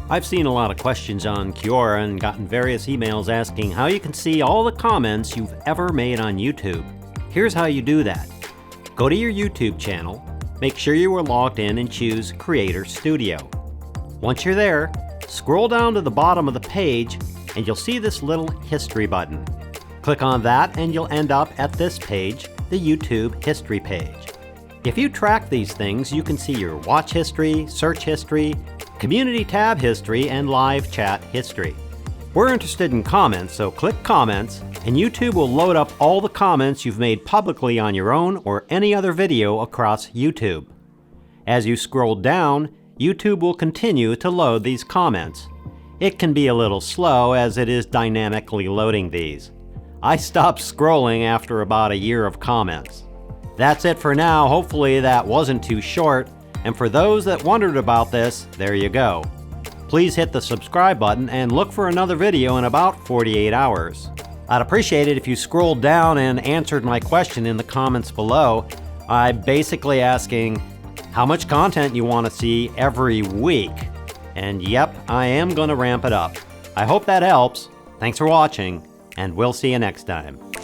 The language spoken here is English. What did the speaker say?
I've seen a lot of questions on Quora and gotten various emails asking how you can see all the comments you've ever made on YouTube. Here's how you do that. Go to your YouTube channel, make sure you are logged in and choose Creator Studio. Once you're there, scroll down to the bottom of the page and you'll see this little history button. Click on that and you'll end up at this page, the YouTube history page. If you track these things, you can see your watch history, search history, community tab history, and live chat history. We're interested in comments, so click comments, and YouTube will load up all the comments you've made publicly on your own or any other video across YouTube. As you scroll down, YouTube will continue to load these comments. It can be a little slow as it is dynamically loading these. I stopped scrolling after about a year of comments. That's it for now. Hopefully that wasn't too short. And for those that wondered about this, there you go. Please hit the subscribe button and look for another video in about 48 hours. I'd appreciate it if you scrolled down and answered my question in the comments below. I'm basically asking how much content you want to see every week. And yep, I am going to ramp it up. I hope that helps. Thanks for watching, and we'll see you next time.